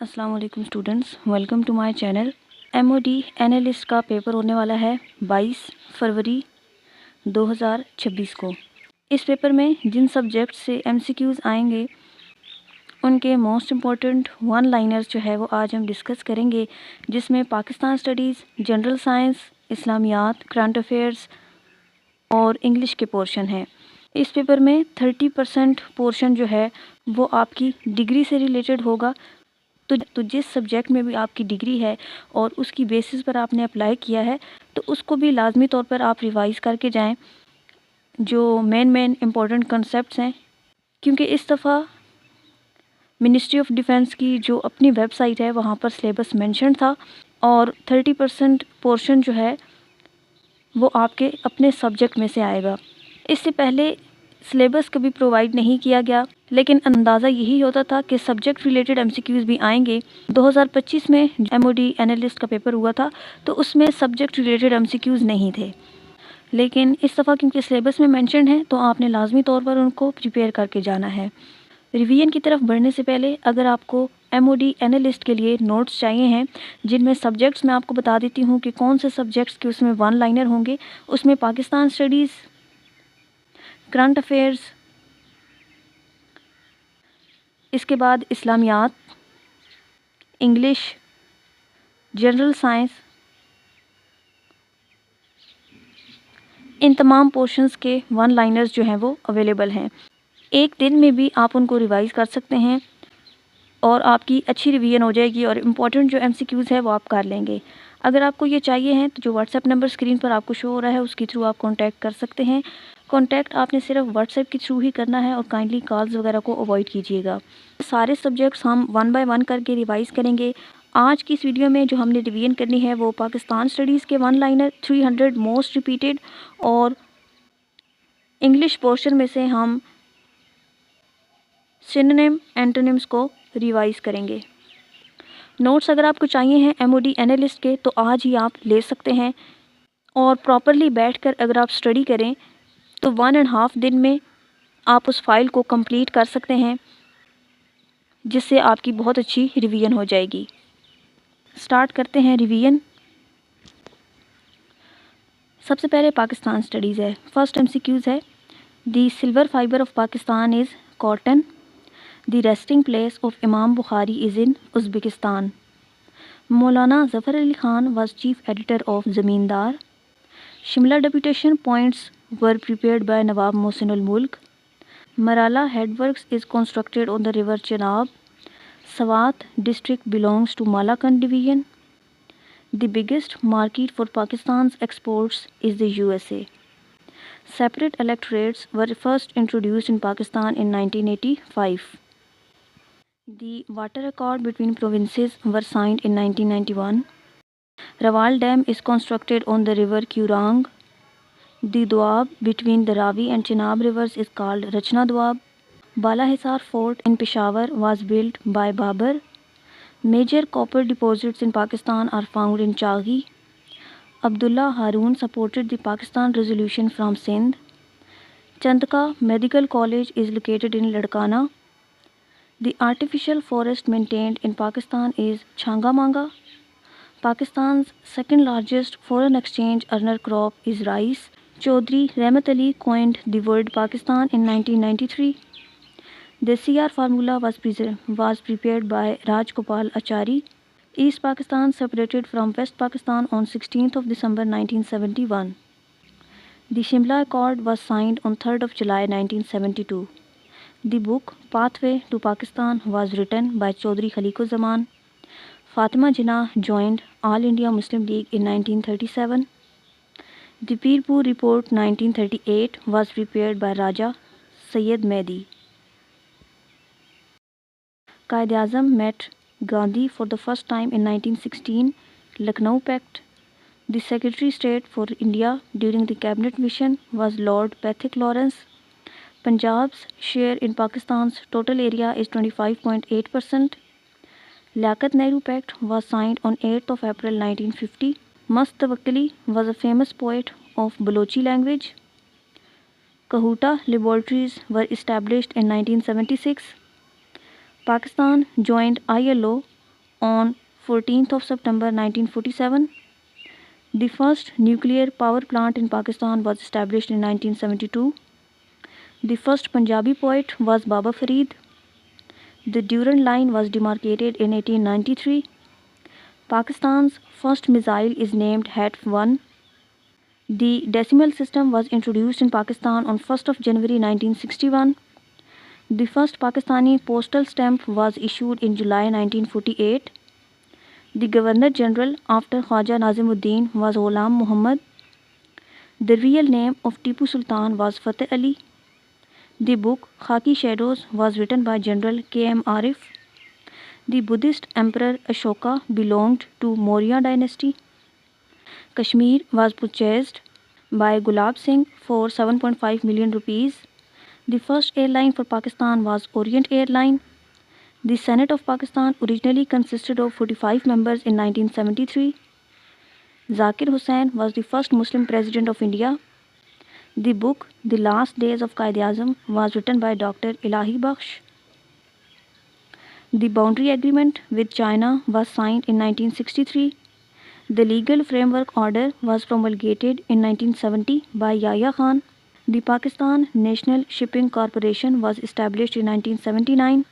السلام علیکم students, welcome to my channel. M O D analyst کا پیپر ہونے والا ہے 22 فروری 2026 کو۔ اس پیپر میں جن سبجیکٹ سے ایم سی کیوز آئیں گے ان کے موسٹ امپورٹنٹ ون لائنرز جو ہے وہ آج ہم ڈسکس کریں گے، جس میں پاکستان اسٹڈیز، جنرل سائنس، اسلامیات، کرنٹ افیئرس اور انگلش کے پورشن ہیں۔ اس پیپر میں 30% پورشن جو ہے وہ آپ کی ڈگری سے ریلیٹڈ ہوگا، تو جس سبجیکٹ میں بھی آپ کی ڈگری ہے اور اس کی بیسس پر آپ نے اپلائی کیا ہے تو اس کو بھی لازمی طور پر آپ ریوائز کر کے جائیں، جو مین امپورٹنٹ کنسیپٹس ہیں، کیونکہ اس دفعہ منسٹری آف ڈیفینس کی جو اپنی ویب سائٹ ہے وہاں پر سلیبس مینشن تھا، اور 30% پورشن جو ہے وہ آپ کے اپنے سبجیکٹ میں سے آئے گا۔ اس سے پہلے سلیبس کبھی پرووائڈ نہیں کیا گیا، لیکن اندازہ یہی ہوتا تھا کہ subject related M C Qs بھی آئیں گے۔ 2025 میں ایم او ڈی اینالسٹ کا پیپر ہوا تھا تو اس میں subject related M C Qs نہیں تھے، لیکن اس دفعہ کیونکہ سلیبس میں مینشن ہے تو آپ نے لازمی طور پر ان کو پریپیئر کر کے جانا ہے۔ ریویژن کی طرف بڑھنے سے پہلے اگر آپ کو ایم او ڈی اینالسٹ کے لیے نوٹس چاہیے ہیں، جن میں سبجیکٹس میں آپ کو بتا دیتی ہوں کہ کون سے سبجیکٹس کے اس میں ون لائنر ہوں گے۔ اس میں پاکستان اسٹڈیز، کرنٹ افیئرس، اس کے بعد اسلامیات، انگلش، جنرل سائنس، ان تمام پورشنز کے ون لائنرز جو ہیں وہ اویلیبل ہیں۔ ایک دن میں بھی آپ ان کو ریوائز کر سکتے ہیں اور آپ کی اچھی ریویژن ہو جائے گی، اور امپورٹنٹ جو ایم سی کیوز ہے وہ آپ کر لیں گے۔ اگر آپ کو یہ چاہیے ہیں تو جو واٹس ایپ نمبر اسکرین پر آپ کو شو ہو رہا ہے اس کے تھرو آپ کانٹیکٹ کر سکتے ہیں۔ کانٹیکٹ آپ نے صرف واٹس ایپ کے تھرو ہی کرنا ہے، اور کائنڈلی کالز وغیرہ کو اوائڈ کیجیے گا۔ سارے سبجیکٹس ہم ون بائی ون کر کے ریوائز کریں گے۔ آج کی اس ویڈیو میں جو ہم نے ریویژن کرنی ہے وہ پاکستان اسٹڈیز کے ون لائنر 300 موسٹ ریپیٹڈ، اور انگلش پورشن میں سے ہم سینونیم اینٹونیمز کو ریوائز کریں گے۔ نوٹس اگر آپ کو چاہیے ہیں ایم او ڈی اینالسٹ کے تو آج ہی آپ لے سکتے ہیں، اور پراپرلی بیٹھ کر اگر آپ اسٹڈی کریں تو 1.5 دن میں آپ اس فائل کو کمپلیٹ کر سکتے ہیں، جس سے آپ کی بہت اچھی ریویژن ہو جائے گی۔ سٹارٹ کرتے ہیں ریویژن۔ سب سے پہلے پاکستان اسٹڈیز ہے۔ فرسٹ ایم سی کیوز ہے، the silver fibre of Pakistan is cotton, the resting place of Imam Bukhari is in Uzbekistan. Maulana Zafar Ali Khan was chief editor of Zamindar. Shimla deputation points were prepared by Nawab Mohsin ul-Mulk. Marala headworks is constructed on the river Chenab. Swat district belongs to Malakand division. The biggest market for Pakistan's exports is the USA. Separate electorates were first introduced in Pakistan in 1985. The water accord between provinces were signed in 1991. Rawal Dam is constructed on the river Kurang. The Doab between the Ravi and Chenab rivers is called Rachna Doab. Bala Hisar Fort in Peshawar was built by Babur. Major copper deposits in Pakistan are found in Chaghi. Abdullah Haroon supported the Pakistan resolution from Sindh. Chandka Medical College is located in Ladkana. The artificial forest maintained in Pakistan is Changamanga. Pakistan's second largest foreign exchange earner crop is rice. Chaudhry Rehmat Ali coined the word Pakistan in 1993. The CR formula was prepared by Raj Gopal Achari. East Pakistan separated from West Pakistan on 16th of December 1971. The Shimla Accord was signed on 3rd of July 1972. The book Pathway to Pakistan was written by Chaudhry Khaliquzzaman. Fatima Jinnah joined All India Muslim League in 1937. The Pirpur Report 1938 was prepared by Raja Sayyid Mehdi. Quaid-e-Azam met Gandhi for the first time in 1916, Lucknow Pact. The Secretary State for India during the cabinet mission was Lord Pethick Lawrence. Punjab's share in Pakistan's total area is 25.8%. Liaquat Nehru Pact was signed on 8th of April 1950. Mast Tawakkali was a famous poet of Balochi language. Kahuta laboratories were established in 1976. Pakistan joined ILO on 14th of September 1947. The first nuclear power plant in Pakistan was established in 1972. The first Punjabi poet was Baba Farid. The Durand Line was demarcated in 1893. Pakistan's first missile is named HATF-1. The decimal system was introduced in Pakistan on 1st of January 1961. The first Pakistani postal stamp was issued in July 1948. The Governor General after Khwaja Nazimuddin was Ghulam Muhammad. The real name of Tipu Sultan was Fateh Ali. The book Khaki Shadows was written by General K.M. Arif. The Buddhist Emperor Ashoka belonged to Maurya dynasty. Kashmir was purchased by Gulab Singh for 7.5 million rupees. The first airline for Pakistan was Orient Airline. The Senate of Pakistan originally consisted of 45 members in 1973. Zakir Hussain was the first Muslim president of India. The book The Last Days of Quaid-e-Azam was written by Dr. Ilahi Bakhsh. The boundary agreement with China was signed in 1963. The legal framework order was promulgated in 1970 by Yahya Khan. The Pakistan National Shipping Corporation was established in 1979.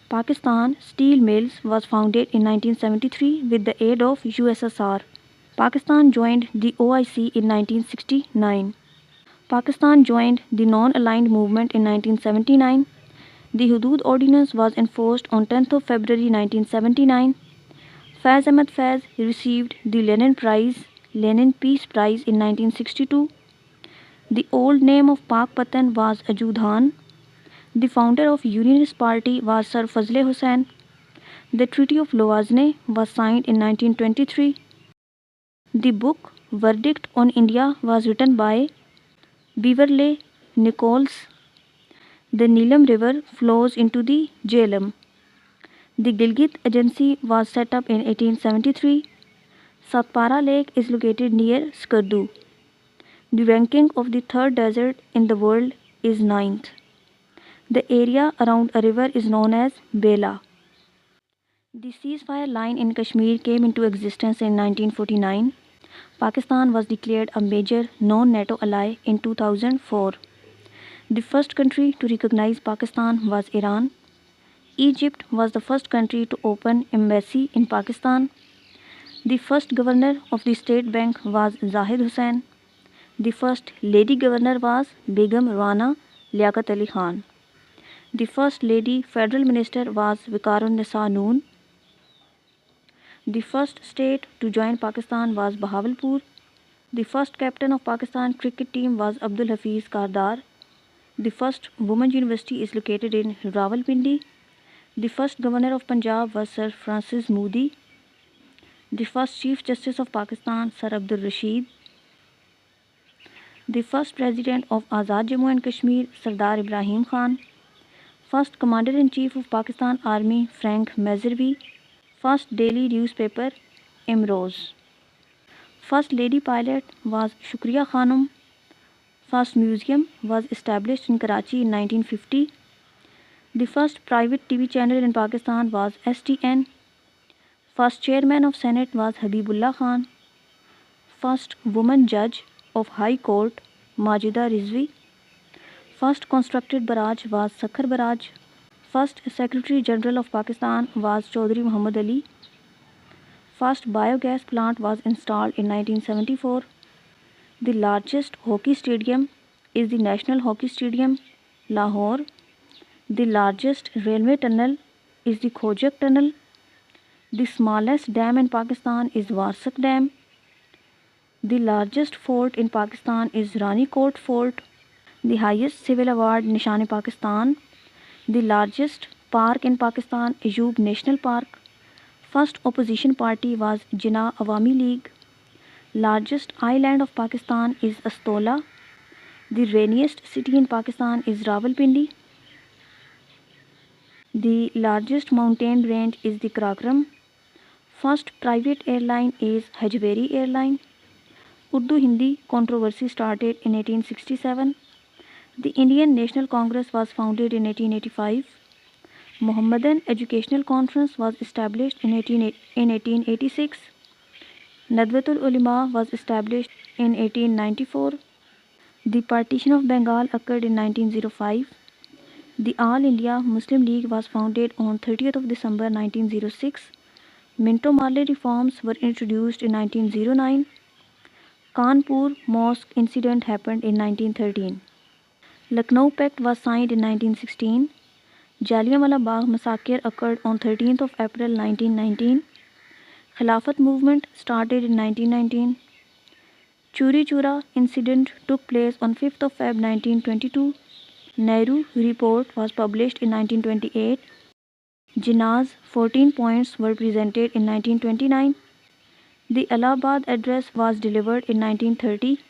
Pakistan Steel Mills was founded in 1973 with the aid of USSR. Pakistan joined the OIC in 1969. Pakistan joined the Non-Aligned Movement in 1979. The Hudud Ordinance was enforced on 10th of February 1979. Faiz Ahmed Faiz received the Lenin Peace Prize in 1962. The old name of Pak Patan was Ajudhan. The founder of Unionist Party was Sir Fazle Hussain. The Treaty of Loazne was signed in 1923. The book Verdict on India was written by Beverley Nichols. The Neelam River flows into the Jhelum. The Gilgit Agency was set up in 1873. Satpara Lake is located near Skardu. The ranking of the third desert in the world is 9th. The area around a river is known as Bela. The ceasefire line in Kashmir came into existence in 1949. Pakistan was declared a major non-NATO ally in 2004. The first country to recognize Pakistan was Iran. Egypt was the first country to open embassy in Pakistan. The first governor of the State Bank was Zahid Hussain. The first lady governor was Begum Rana Liaquat Ali Khan. The first lady federal minister was Vikarun Nisa Noon. The first state to join Pakistan was Bahawalpur. The first captain of Pakistan cricket team was Abdul Hafiz Kardar. The first women's university is located in Rawalpindi. The first governor of Punjab was Sir Francis Modi. The first Chief Justice of Pakistan, Sir Abdul Rashid. The first president of Azad Jammu and Kashmir, Sardar Ibrahim Khan. First Commander-in-Chief of Pakistan Army, Frank Meserve. First daily newspaper, Imroz. First lady pilot was Shukriya Khanum. First museum was established in Karachi in 1950. The first private TV channel in Pakistan was STN. First chairman of Senate was Habibullah Khan. First woman judge of High Court, Majida Rizvi. First constructed barrage was Sakhar Barrage. First Secretary General of Pakistan was Chaudhry Muhammad Ali. First biogas plant was installed in 1974. The largest hockey stadium is the National Hockey Stadium, Lahore. The largest railway tunnel is the Khojak Tunnel. The smallest dam in Pakistan is Warsak Dam. The largest fort in Pakistan is Rani Kot Fort. The highest civil award, Nishan-e-Pakistan. The largest park in Pakistan, Ayub National Park. First opposition party was Jinnah Awami League. Largest island of Pakistan is Astola. The rainiest city in Pakistan is Rawalpindi. The largest mountain range is the Karakoram. First private airline is Hajberi Airline. Urdu-Hindi controversy started in 1867. The Indian National Congress was founded in 1885. Mohammedan Educational Conference was established in 1886. Nadwatul Ulama was established in 1894. The partition of Bengal occurred in 1905. The All India Muslim League was founded on 30th of December 1906. Minto Marley reforms were introduced in 1909. Kanpur Mosque incident happened in 1913. Lucknow Pact was signed in 1916. Jallianwala Bagh massacre occurred on 13th of April 1919. Khilafat movement started in 1919. Churi Chura incident took place on 5th of Feb 1922. Nehru report was published in 1928. Jinnah's 14 points were presented in 1929. The Allahabad Address was delivered in 1930.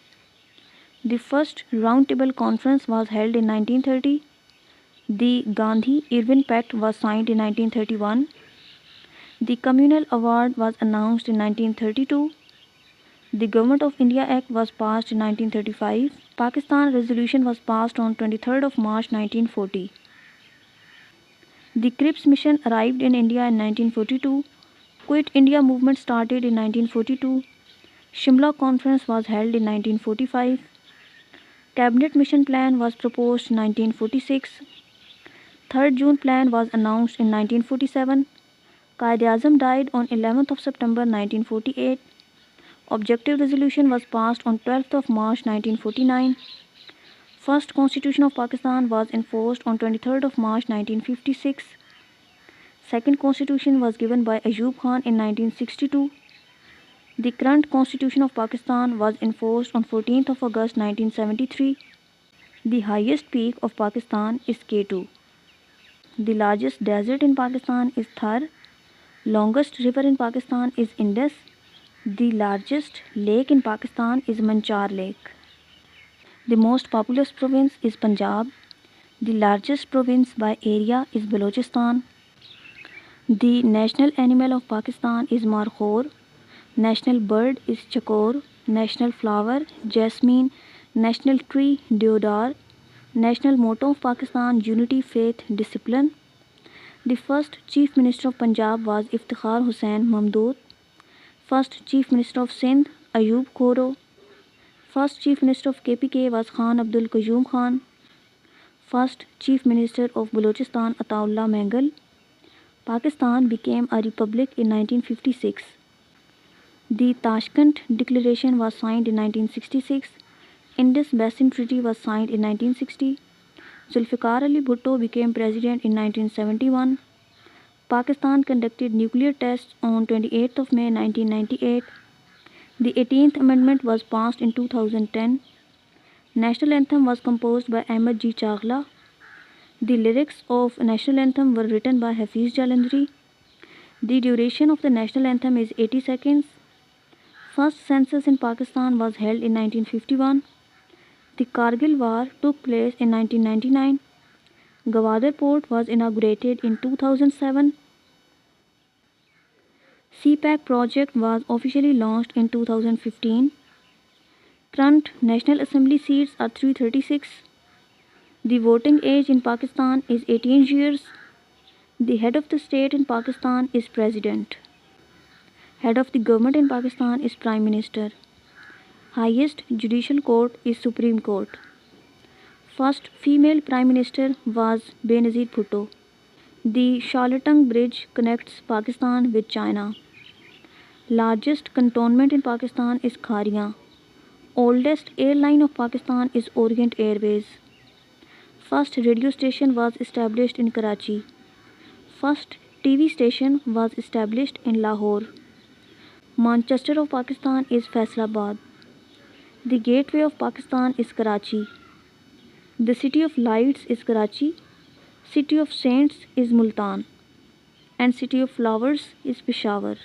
The first Round Table Conference was held in 1930. The Gandhi-Irwin Pact was signed in 1931. The Communal Award was announced in 1932. The Government of India Act was passed in 1935. Pakistan Resolution was passed on 23rd of March 1940. The Cripps Mission arrived in India in 1942. Quit India movement started in 1942. Shimla Conference was held in 1945. Cabinet Mission Plan was proposed in 1946. 3rd June Plan was announced in 1947. Quaid-e-Azam died on 11th of September 1948. Objective Resolution was passed on 12th of March 1949. First Constitution of Pakistan was enforced on 23rd of March 1956. Second Constitution was given by Ayub Khan in 1962. The current Constitution of Pakistan was enforced on 14th of August 1973. The highest peak of Pakistan is K2. The largest desert in Pakistan is Thar. Longest river in Pakistan is Indus. The largest lake in Pakistan is Manchar Lake. The most populous province is Punjab. The largest province by area is Balochistan. The national animal of Pakistan is Markhor. National bird is Chakor. National flower Jasmine. National tree Deodar. National motto of Pakistan Unity, Faith, Discipline. The first Chief Minister of Punjab was Iftikhar Hussain Mahmood. First Chief Minister of Sindh Ayub Khoro. First Chief Minister of KPK was Khan Abdul Qayyum Khan. First Chief Minister of Balochistan Ataullah Mengal. Pakistan became a republic in 1956. The Tashkent Declaration was signed in 1966. Indus Basin Treaty was signed in 1960. Zulfikar Ali Bhutto became president in 1971. Pakistan conducted nuclear tests on 28th of May 1998. The 18th Amendment was passed in 2010. National Anthem was composed by Ahmed G. Chagla. The lyrics of National Anthem were written by Hafiz Jalandhari. The duration of the National Anthem is 80 seconds. First census in Pakistan was held in 1951. The Kargil War took place in 1999. Gwadar Port was inaugurated in 2007. CPAC project was officially launched in 2015. Current National Assembly seats are 336. The voting age in Pakistan is 18 years. The head of the state in Pakistan is President. Head of the government in Pakistan is Prime Minister. Highest judicial court is Supreme Court. First female Prime Minister was Benazir Bhutto. The Charlottetown Bridge connects Pakistan with China. Largest cantonment in Pakistan is Kharia. Oldest airline of Pakistan is Orient Airways. First radio station was established in Karachi. First TV station was established in Lahore. Manchester of Pakistan is Faisalabad. The gateway of Pakistan is Karachi. The city of lights is Karachi. City of saints is Multan. And city of flowers is Peshawar.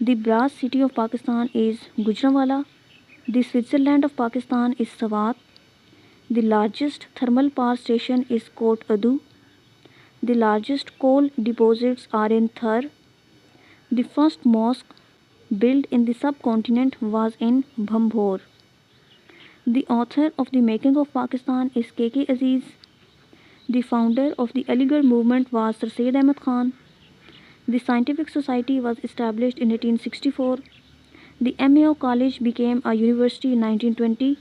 The brass city of Pakistan is Gujranwala. The Switzerland of Pakistan is Swat. The largest thermal power station is Kot Adu. The largest coal deposits are in Thar. The first mosque built in the subcontinent was in Bhambhor. The author of The Making of Pakistan is K.K. Aziz. The founder of the Aligarh movement was Sir Syed Ahmad Khan. The Scientific Society was established in 1864. The MAO College became a university in 1920.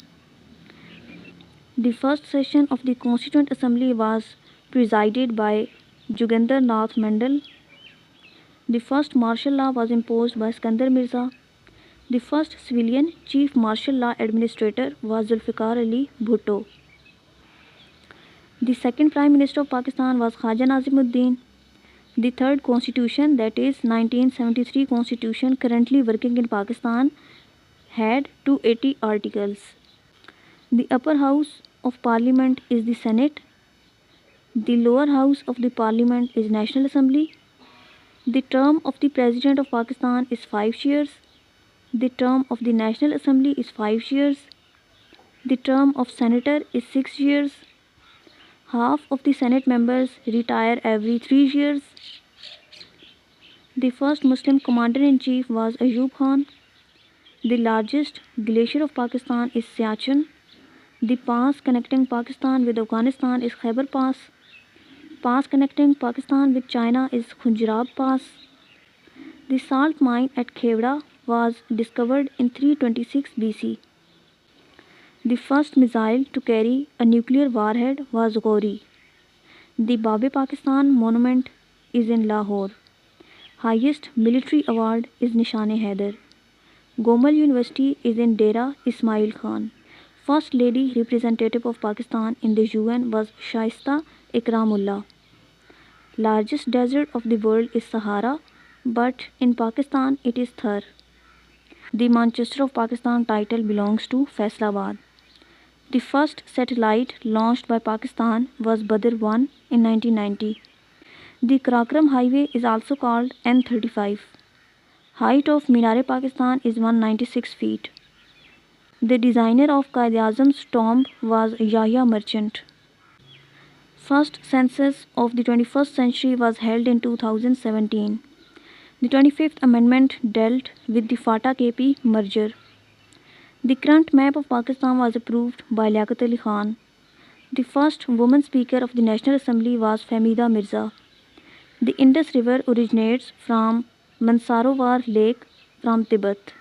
The first session of the Constituent Assembly was presided by Jugendra Nath Mandal. The first martial law was imposed by Skandar Mirza. The first civilian chief martial law administrator was Zulfikar Ali Bhutto. The second Prime Minister of Pakistan was Khaja Nazimuddin. The third constitution, that is 1973 constitution currently working in Pakistan, had 280 articles. The upper house of parliament is the Senate. The lower house of the parliament is National Assembly. The term of the President of Pakistan is 5 years. The term of the National Assembly is 5 years. The term of Senator is 6 years. Half of the Senate members retire every 3 years. The first Muslim commander-in-chief was Ayub Khan. The largest glacier of Pakistan is Siachen. The pass connecting Pakistan with Afghanistan is Khyber Pass. Pass connecting Pakistan with China is Khunjerab Pass. The salt mine at Khewda was discovered in 326 BC. The first missile to carry a nuclear warhead was Gauri. The Bab-e-Pakistan monument is in Lahore. Highest military award is Nishan-e-Haider. Gomal University is in Dera Ismail Khan. First lady representative of Pakistan in the UN was Shaista Ikramullah. Largest desert of the world is Sahara, but in Pakistan it is Thar. The Manchester of Pakistan title belongs to Faisalabad. The first satellite launched by Pakistan was Badr 1 in 1990. The Karakoram Highway is also called N35. Height of Minar-e-Pakistan is 196 feet. The designer of Quaid-e-Azam's tomb was Yahya Merchant. First census of the 21st century was held in 2017. The 25th Amendment dealt with the FATA-KP merger. The current map of Pakistan was approved by Liaquat Ali Khan. The first woman speaker of the National Assembly was Fahmida Mirza. The Indus River originates from Mansarovar Lake from Tibet.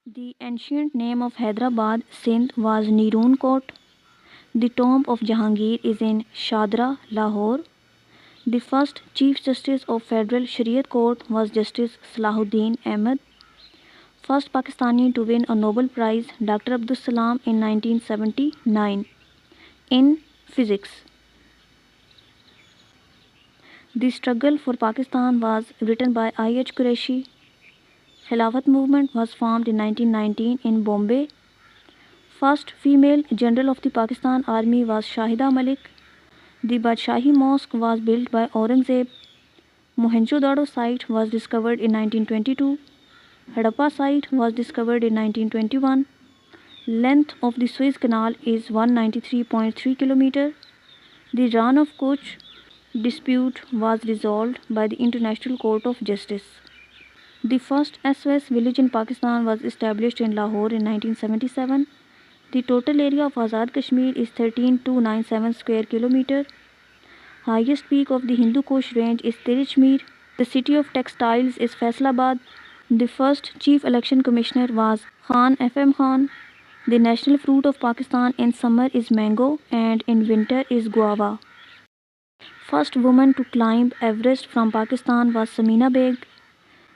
The ancient name of Hyderabad, Sindh was Neeroon Court. The tomb of Jahangir is in Shadra, Lahore. The first Chief Justice of Federal Shariat Court was Justice Salahuddin Ahmed. First Pakistani to win a Nobel Prize, Dr. Abdul Salam in 1979 in physics. The Struggle for Pakistan was written by I.H. Qureshi. Khilafat movement was formed in 1919 in Bombay. First female general of the Pakistan Army was Shahida Malik. The Badshahi Mosque was built by Aurangzeb. Mohenjo-daro site was discovered in 1922. Harappa site was discovered in 1921. Length of the Suez Canal is 193.3 km. The Ran of Kutch dispute was resolved by the International Court of Justice. The first SOS village in Pakistan was established in Lahore in 1977. The total area of Azad Kashmir is 13,297 square km. Highest peak of the Hindu Kush range is Tirchmir. The city of textiles is Faisalabad. The first chief election commissioner was Khan FM Khan. The national fruit of Pakistan in summer is mango and in winter is guava. First woman to climb Everest from Pakistan was Samina Beg.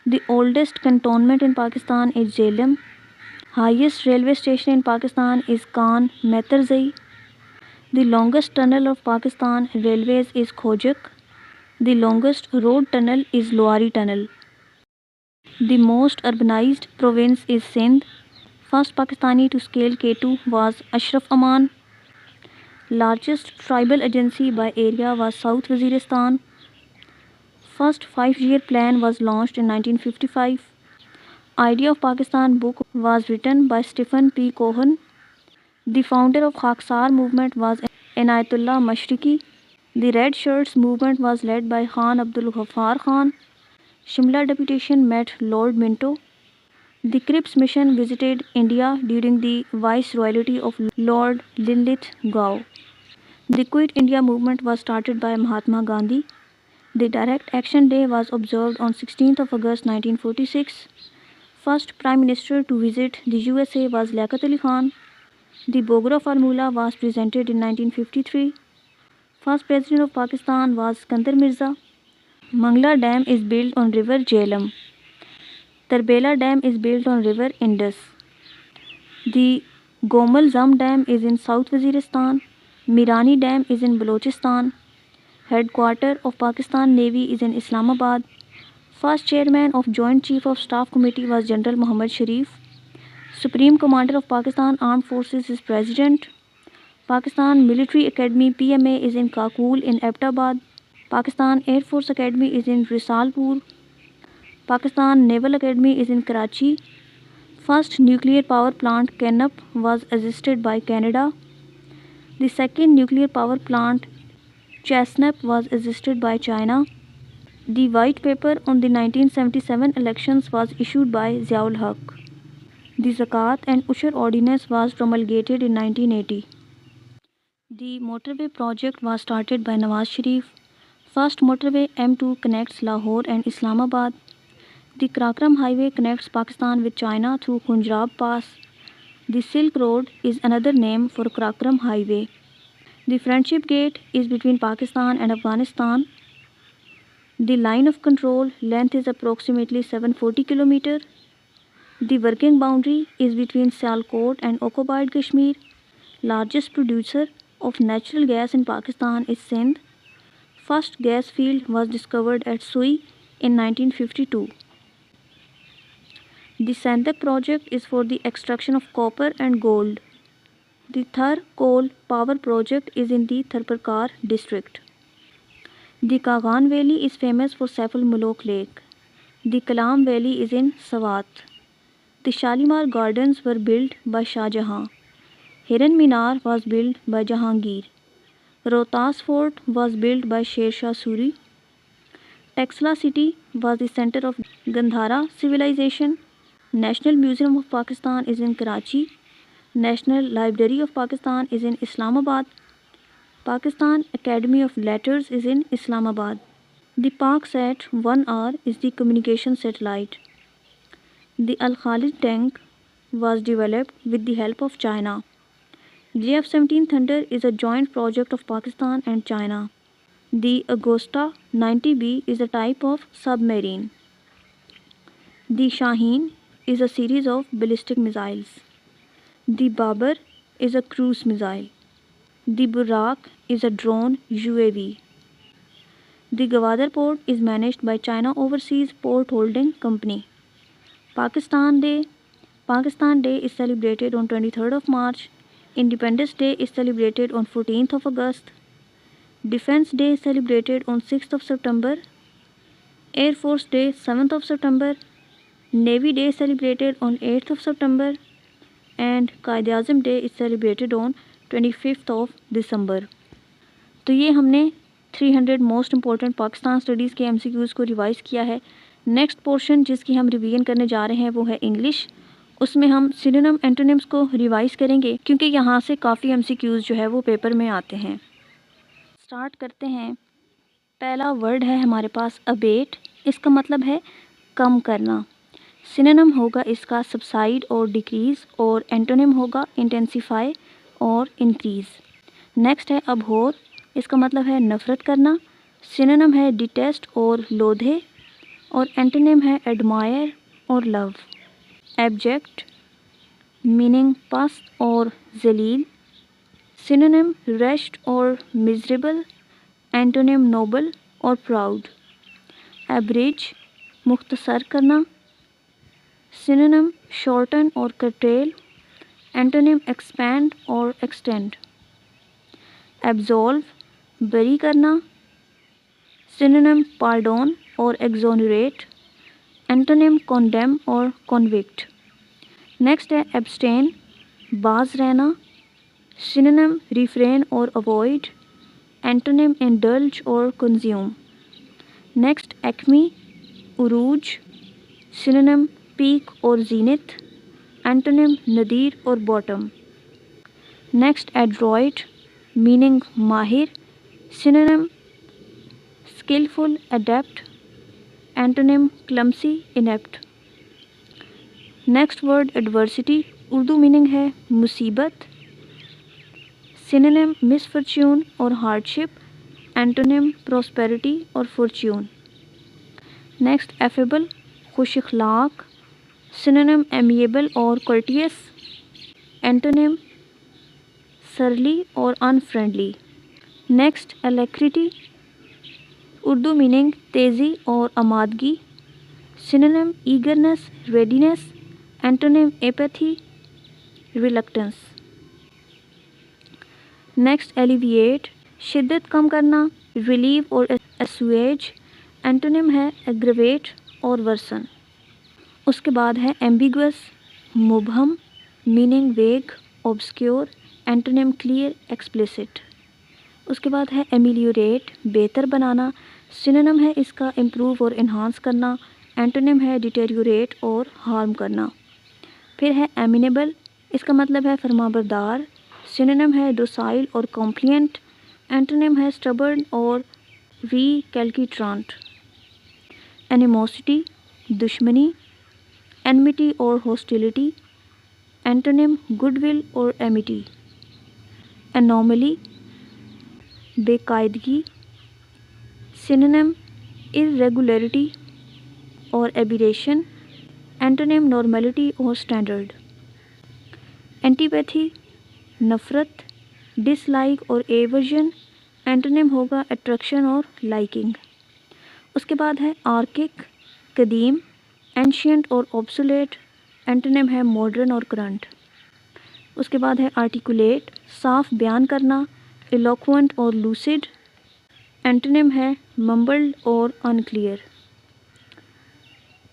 The oldest cantonment in Pakistan is Jhelum. Highest railway station in Pakistan is Khan Mehtarzai. The longest tunnel of Pakistan Railways is Khojak. The longest road tunnel is Luari Tunnel. The most urbanized province is Sindh. First Pakistani to scale K2 was Ashraf Aman. Largest tribal agency by area was South Waziristan. First 5-year plan was launched in 1955. Idea of Pakistan book was written by Stephen P. Cohen. The founder of Khaksar movement was Inayatullah Mashriqi. The Red Shirts movement was led by Khan Abdul Ghaffar Khan. Shimla deputation met Lord Minto. The Cripps mission visited India during the viceroyalty of Lord Linlithgow. The Quit India movement was started by Mahatma Gandhi. The Direct Action Day was observed on 16th of August 1946. First Prime Minister to visit the USA was Liaquat Ali Khan. The Bogra formula was presented in 1953. First President of Pakistan was Sikandar Mirza. Mangla Dam is built on river Jhelum. Tarbela Dam is built on river Indus. The Gomal Zam Dam is in South Waziristan. Mirani Dam is in Balochistan. Headquarter of Pakistan Navy is in Islamabad. First chairman of Joint Chief of Staff Committee was General Muhammad Sharif. Supreme Commander of Pakistan Armed Forces is President. Pakistan Military Academy PMA is in Kakul in Abbottabad. Pakistan Air Force Academy is in Risalpur. Pakistan Naval Academy is in Karachi. First nuclear power plant Kenap was assisted by Canada. The second nuclear power plant Chesnap was assisted by China. The white paper on the 1977 elections was issued by Ziaul Haq. The Zakat and Ushur Ordinance was promulgated in 1980. The motorway project was started by Nawaz Sharif. First motorway M2 connects Lahore and Islamabad. The Karakram Highway connects Pakistan with China through Punjab Pass. The Silk Road is another name for Karakram Highway. The Friendship Gate is between Pakistan and Afghanistan. The line of control length is approximately 740 km. The working boundary is between Sialkot and occupied Kashmir. Largest producer of natural gas in Pakistan is Sindh. First gas field was discovered at Sui in 1952. The Sandak project is for the extraction of copper and gold. The Thar coal power project is in the Tharparkar district. The Kagan Valley is famous for Saiful Muluk Lake. The Kalam Valley is in Swat. The Shalimar Gardens were built by Shah Jahan. Hiran Minar was built by Jahangir. Rohtas Fort was built by Sher Shah Suri. Taxila city was the center of Gandhara civilization. National Museum of Pakistan is in Karachi. National Library of Pakistan is in Islamabad. Pakistan Academy of Letters is in Islamabad. The PakSat 1R is the communication satellite. The Al Khalid tank was developed with the help of China. JF-17 Thunder is a joint project of Pakistan and China. The Agosta 90B is a type of submarine. The Shaheen is a series of ballistic missiles. The Babar is a cruise missile. The Buraq is a drone UAV. The Gwadar port is managed by China Overseas Port Holding Company. Pakistan Day. Pakistan Day is celebrated on 23rd of March. Independence Day is celebrated on 14th of August. Defense Day is celebrated on 6th of September. Air Force Day 7th of September. Navy Day is celebrated on 8th of September. And Quaid-e-Azam Day is celebrated on 25th of December. तो ये हमने 300 most important Pakistan studies के MCQs को revise किया है. Next portion जिसकी हम revision करने जा रहे हैं वो है इंग्लिश. उसमें हम सिनोनिम एंटोनिम्स को रिवाइज़ करेंगे क्योंकि यहाँ से काफ़ी MCQs जो है वो पेपर में आते हैं. स्टार्ट करते हैं. पहला वर्ड है हमारे पास अबेट. इसका मतलब है कम करना. सिनोनिम होगा इसका सबसाइड और डिक्रीज़ और एंटोनिम होगा इंटेंसीफाई और इंक्रीज़. नेक्स्ट है अबहोर. इसका मतलब है नफ़रत करना. सिनोनिम है डिटेस्ट और लोधे और एंटोनिम है एडमायर और लव. एब्जेक्ट मीनिंग पस्त और जलील. सिनोनिम रेस्ट और मिजरेबल. एंटोनिम नोबल और प्राउड. एब्रिज मुख्तसर करना. सिनोनिम शॉर्टन और कर्टेल. एंटोनिम एक्सपैंड और एक्सटेंड. एब्जॉल्व बरी करना. सिनोनिम पार्डोन और एक्सोनरेट. एंटोनिम कॉन्डेम और कॉन्विक्ट. नेक्स्ट है एब्सटेन बाज रहना. सिनोनिम रिफ्रेन और अवॉइड. एंटोनिम इंडल्ज और कंज्यूम. नेक्स्ट एक्मी उरूज. Synonym peak or zenith, antonym nadir or bottom. Next, adroit, meaning mahir, synonym skillful, adept, antonym clumsy, inept. Next word adversity, Urdu meaning ہے مصیبت, synonym misfortune or hardship, antonym prosperity or fortune. Next affable, خوش اخلاق, synonym amiable or courteous, antonym surly or unfriendly. Next alacrity, Urdu meaning تیزی اور آمادگی, synonym eagerness, readiness, antonym apathy, reluctance. Next alleviate, شدت کم کرنا, relieve or assuage, antonym ہے aggravate اور worsen. اس کے بعد ہے ambiguous, مبہم, meaning vague, obscure, antonym clear, explicit. اس کے بعد ہے ameliorate, بہتر بنانا, synonym ہے اس کا improve اور enhance کرنا, antonym ہے deteriorate اور harm کرنا. پھر ہے amenable, اس کا مطلب ہے فرمانبردار, synonym ہے docile اور compliant, antonym ہے stubborn اور recalcitrant. animosity, دشمنی, enmity اور hostility, antonym goodwill اور amity. anomaly, بے قاعدگی, synonym irregularity اور aberration, antonym normality اور standard. antipathy, نفرت, dislike اور aversion, antonym ہوگا attraction اور liking. اس کے بعد ہے archaic, قدیم, ancient اور obsolete, antonym ہے modern اور current. اس کے بعد ہے articulate, صاف بیان کرنا, eloquent اور lucid, antonym ہے mumbled اور unclear.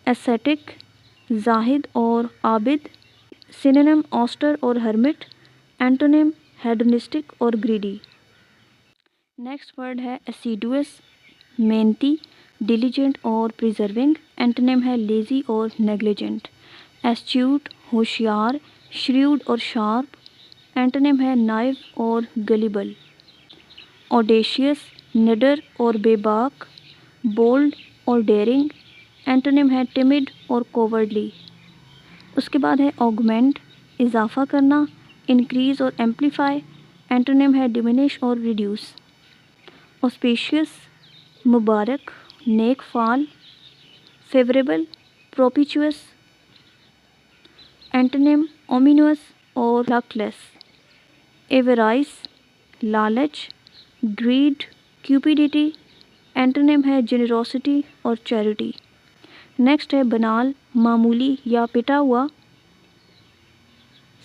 ascetic, زاہد اور عابد, synonym austere اور hermit, antonym hedonistic اور greedy. نیکسٹ ورڈ ہے assiduous, محنتی, diligent اور preserving, antonym ہے lazy اور negligent. astute, ہوشیار, shrewd اور sharp, antonym ہے naive اور gullible. audacious, نڈر اور بے باک, bold اور daring, antonym ہے timid اور cowardly. اس کے بعد ہے augment, اضافہ کرنا, increase اور amplify, antonym ہے diminish اور reduce. auspicious, مبارک, نیک فال, favorable, propitious, antonym ominous اور luckless. avarice, لالچ, greed, cupidity, antonym ہے generosity اور charity. نیکسٹ ہے بنال, معمولی یا پٹا ہوا,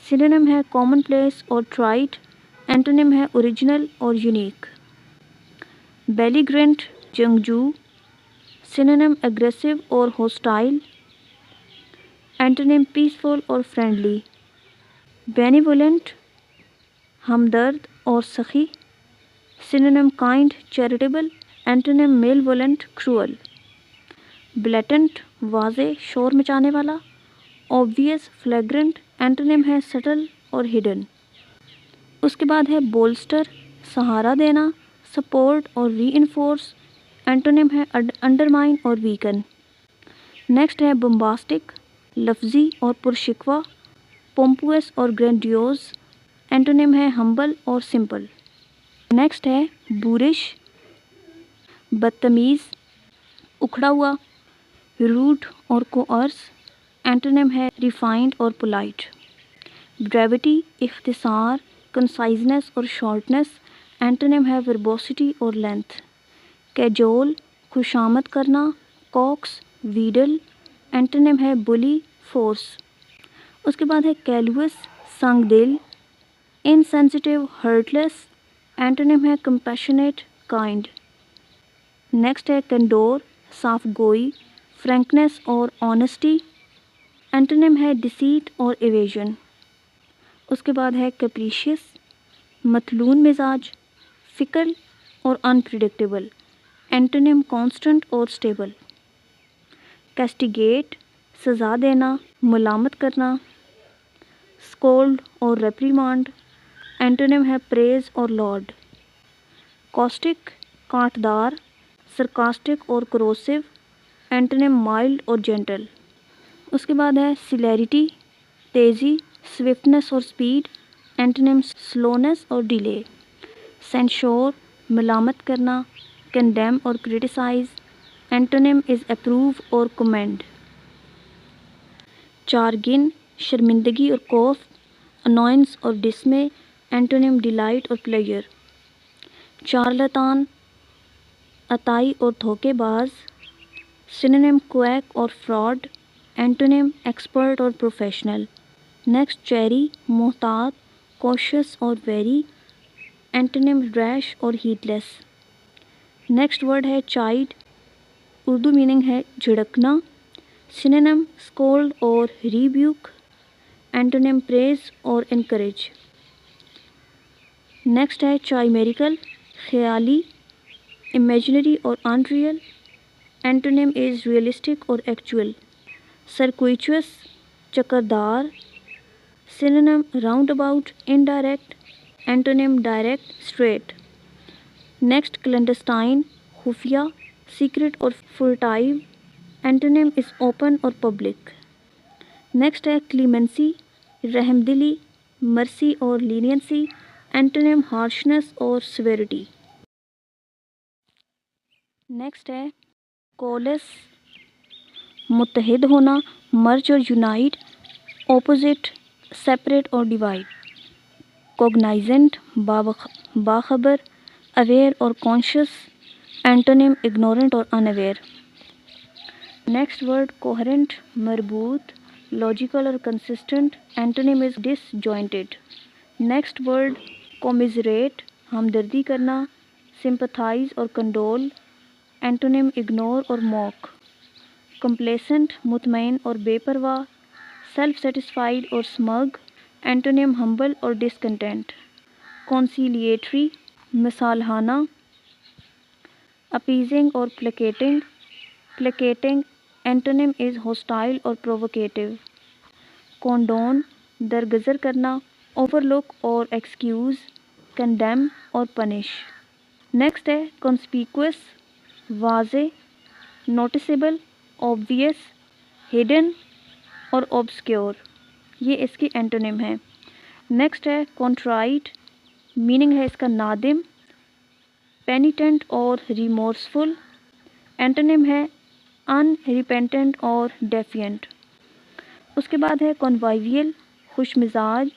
synonym ہے commonplace اور trite, antonym ہے original اور unique. belligerent, جنگجو, synonym aggressive اور hostile, antonym peaceful اور friendly. benevolent, ہمدرد اور سخی, synonym kind, charitable, antonym malevolent, cruel. blatant, واضح, شور مچانے والا, obvious, flagrant, antonym ہے subtle اور hidden. اس کے بعد ہے bolster, سہارا دینا, support اور reinforce, antonym ہے undermine اور weaken. نیکسٹ ہے bombastic, لفظی اور پرشکوہ, pompous اور grandiose, antonym ہے humble اور simple. نیکسٹ ہے boorish, بدتمیز, اکھڑا ہوا, rude اور coarse, antonym ہے refined اور polite. brevity, اختصار, conciseness اور shortness, antonym ہے verbosity اور length. cajole, خوشامد کرنا, coax, wheedle, antonym ہے bully, force. اس کے بعد ہے callous, سنگ دل, insensitive, heartless, antonym ہے compassionate, kind. نیکسٹ ہے candor, صاف گوئی, frankness اور honesty, antonym ہے deceit اور evasion. اس کے بعد ہے capricious, متلون مزاج, fickle اور unpredictable, antonym constant اور stable. castigate, سزا دینا، ملامت کرنا، اسکولڈ اور ریپریمانڈ، اینٹونیم ہے پریز اور لارڈ. کاسٹک کانٹدار، سرکاسٹک اور کروسو، اینٹونیم مائلڈ اور جینٹل. اس کے بعد ہے سیلیریٹی، تیزی، سوفٹنس اور اسپیڈ، اینٹونیم سلونیس اور ڈیلے. سینشور، ملامت کرنا، کنڈیم اور کرٹیسائز، اینٹونیم از اپروو اور کمینڈ. چارگن، شرمندگی اور خوف، انوائنس اور ڈسمے، اینٹونیم ڈیلائٹ اور پلیجر. چارلاتان، عطائی اور دھوکے باز، سنونیم کویک اور فراڈ، اینٹونیم ایکسپرٹ اور پروفیشنل. نیکسٹ چیری، محتاط، کوشس اور ویری، اینٹونیم ریش اور ہیڈ لیس. نیکسٹ ورڈ ہے چائلڈ، اردو میننگ ہے جھڑکنا، سنونیم اسکولڈ اور ریبیوک، اینٹونیم پریز اور انکریج. نیکسٹ ہے چائمیریکل، خیالی، امیجنری اور unreal, antonym is realistic اور ایکچوئل. سرکویچوس، چکردار، synonym roundabout, indirect, antonym direct, straight. Next clandestine, خفیہ، سیکرٹ اور فورٹائیو، اینٹونیم از اوپن اور پبلک. نیکسٹ ہے کلیمنسی، رحم دلی، مرسی اور لینینسی، اینٹونیم ہارشنس اور سیویرٹی. نیکسٹ ہے کولس، متحد ہونا، مرج اور یونائٹ، اپوزٹ، سیپریٹ اور ڈیوائڈ. کوگنائزنٹ، باخبر، اویئر اور کانشیس، اینٹونیم اگنورنٹ اور unaware. Next word coherent, مربوط، لاجیکل اور کنسسٹنٹ، اینٹونیم از ڈس جوائنٹڈ. نیکسٹ ورڈ کومیزریٹ، ہمدردی کرنا، سمپتھائز اور کنڈول، اینٹونیم اگنور اور موک. کمپلیسنٹ، مطمئن اور بے پرواہ، سیلف سیٹسفائیڈ اور اسمگ، اینٹونیم ہمبل اور ڈسکنٹینٹ. کنسیلیٹری، مصالحانہ، اپیزنگ اور پلیکیٹنگ، اینٹونیم از ہوسٹائل اور پرووکیٹیو. کونڈون، درگزر کرنا، اوور لک اور ایکسکیوز، کنڈیم اور پنش. نیکسٹ ہے کنسپیکوس، واضح، نوٹسیبل، آبویس، ہڈن اور اوبسکیور. یہ اس کی اینٹونیم ہے. نیکسٹ ہے کنٹرائٹ، میننگ ہے اس کا نادم، پینیٹنٹ اور ریمورسفل، اینٹونیم ہے ان ریپینٹنٹ اور ڈیفینٹ. اس کے بعد ہے کنوائیویل، خوش مزاج،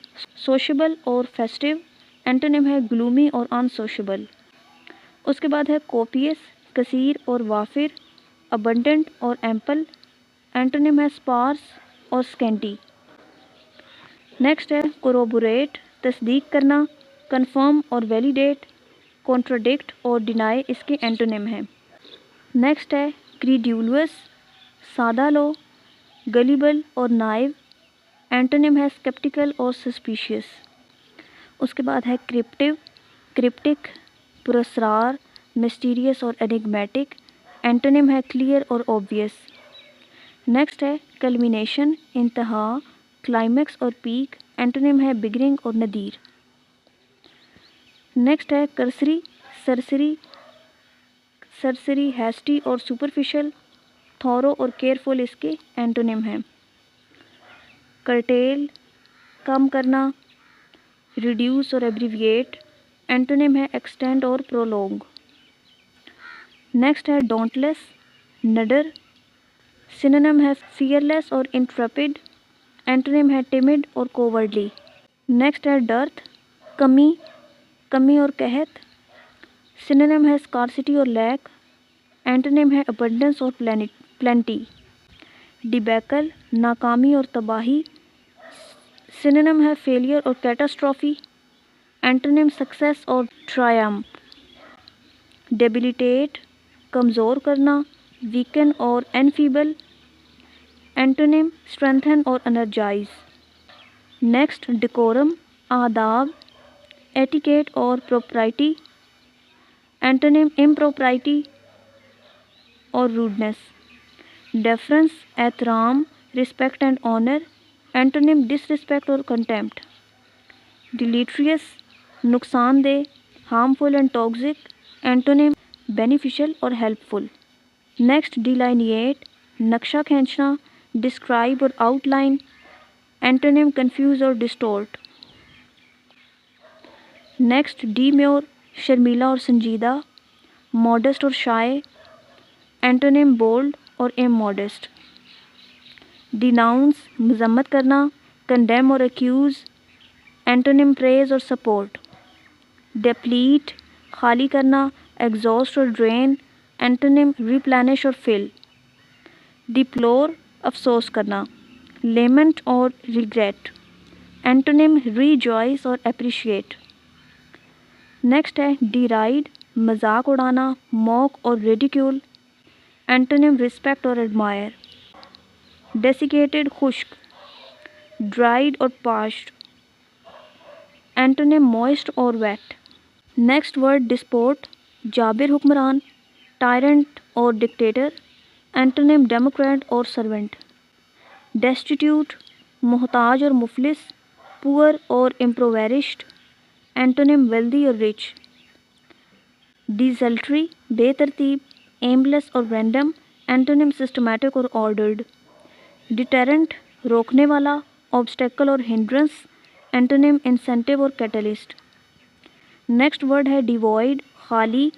سوشیبل اور فیسٹیو، اینٹونیم ہے گلومی اور ان سوشیبل. اس کے بعد ہے کوپیس، کثیر اور وافر، ابنڈنٹ اور ایمپل، اینٹونیم ہے اسپارس اور اسکینٹی. نیکسٹ ہے کوروبوریٹ، تصدیق کرنا، کنفرم اور ویلیڈیٹ، کانٹراڈکٹ اور ڈینائی اس کے اینٹونیم ہے. نیکسٹ ہے کریڈیولوس، سادہ لو، گلیبل اور نائب، اینٹونیم ہے اسکیپٹیکل اور سسپیشیس. اس کے بعد ہے کرپٹک، پراسرار، مسٹیریس اور انگمیٹک، اینٹونیم ہے کلیئر اور اوبویس. نیکسٹ ہے کلمینیشن، انتہا، کلائمیکس اور پیک، اینٹونیم ہے بگننگ اور نادر. نیکسٹ ہے کرسری، سرسری، ہیسٹی اور سپرفیشل، تھورو اور کیئرفل اس کے اینٹونیم ہیں. کرٹیل، کم کرنا، ریڈیوس اور ایبریویٹ، اینٹونیم ہے ایکسٹینڈ اور پرولونگ. نیکسٹ ہے ڈونٹلیس، نڈر، سنونیم ہے فیئرلیس اور انٹریپڈ، اینٹونیم ہے ٹیمڈ اور کوورڈلی. نیکسٹ ہے ڈرتھ، کمی اور قحط، سنونیم ہے اسکارسٹی اور لیک، اینٹونیم ہے ابنڈنس اور پلینٹی. ڈیبیکل، ناکامی اور تباہی، سنونیم ہے فیلئر اور کیٹاسٹرافی، اینٹونیم سکسیس اور ٹرائمف. ڈیبلیٹیٹ، کمزور کرنا، ویکن اور انفیبل، اینٹونیم اسٹرینتھن اور انرجائز. نیکسٹ ڈیکورم، آداب، ایٹیکیٹ اور پروپرائٹی، اینٹونیم امپروپرائٹی اور روڈنس. ڈیفرنس، احترام، respect and honor, antonym disrespect or contempt. Deleterious, nuqsaan deh, harmful and toxic, antonym beneficial or helpful. Next, delineate, naksha khinchna, describe or outline, antonym confuse or distort. Next, demure, sharmila or sanjeeda, modest or shy, antonym bold or immodest. Denounce, मजम्मत करना, condemn or accuse, antonym praise or support. Deplete, खाली करना, exhaust or drain, antonym replenish or fill. Deplore, अफसोस करना, lament or regret, antonym rejoice or appreciate. Next है deride, मजाक उड़ाना, mock or ridicule, antonym respect or admire. Desiccated, खुश्क, dried or parched, antonym moist or wet. Next word despot, Jabir हुक्मरान, tyrant or dictator, antonym democrat or servant. Destitute, मोहताज और मुफलिस, poor or impoverished, antonym wealthy or rich. Desultory, बेतरतीब, aimless or random, antonym systematic or ordered. Deterrent, रोकने वाला, obstacle or hindrance, antonym incentive or catalyst. Next word है devoid, खाली,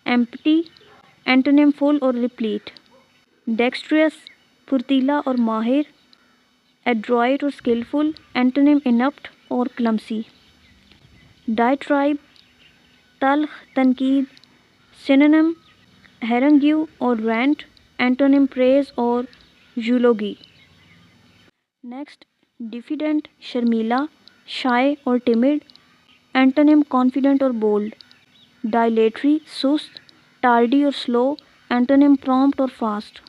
empty, antonym full or replete. Dexterous, फुर्तीला और माहिर, adroit or skillful, antonym inept or clumsy. Diatribe, तल्ख, तनकीद, synonym harangue or rant, antonym praise or eulogy. Next, diffident, sharmila, shy or timid, antonym confident or bold. Dilatory, sust, tardy or slow, antonym prompt or fast.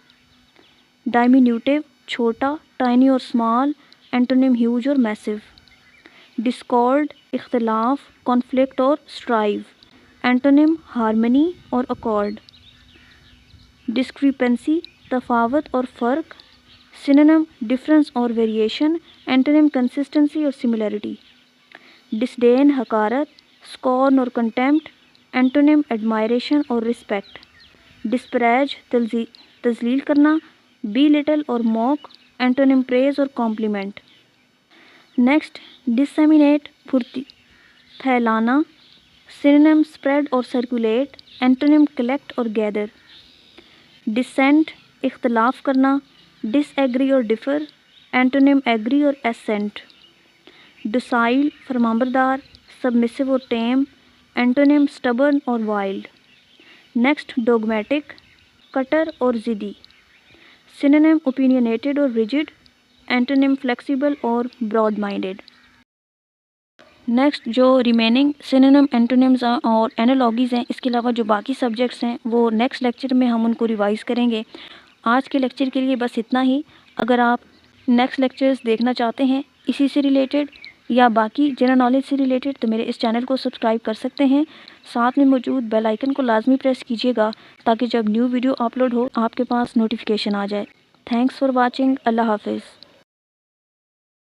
Diminutive, छोटा, tiny or small, antonym huge or massive. Discord, इख्तिलाफ, conflict or strife, antonym harmony or accord. Discrepancy, तफावत और फ़र्क, synonym difference or variation, antonym consistency or similarity. Disdain, हकारत, scorn or contempt, antonym admiration or respect. Disparage, तज़लील करना, belittle or mock, antonym praise or compliment. Next, disseminate, फैलाना, synonym spread or circulate, antonym collect or gather. Dissent, इख्तिलाफ करना, disagree or differ, antonym agree or assent. Docile, फरमाबरदार, submissive or tame, antonym stubborn or wild. Next, dogmatic, कट्टर और ज़िद्दी, synonym opinionated or rigid, antonym flexible or broad minded. Next जो remaining synonym antonyms और एनालॉगीज़ हैं, इसके अलावा जो बाकी सब्जेक्ट्स हैं वो नेक्स्ट लेक्चर में हम उनको रिवाइज़ करेंगे. आज के लेक्चर के लिए बस इतना ही. अगर आप नेक्स्ट लेक्चर्स देखना चाहते हैं इसी से रिलेटेड या बाकी जनरल नॉलेज से रिलेटेड तो मेरे इस चैनल को सब्सक्राइब कर सकते हैं. साथ में मौजूद बेल आइकन को लाजमी प्रेस कीजिएगा ताकि जब न्यू वीडियो अपलोड हो आपके पास नोटिफिकेशन आ जाए. Thanks for watching. अल्लाह हाफिज़.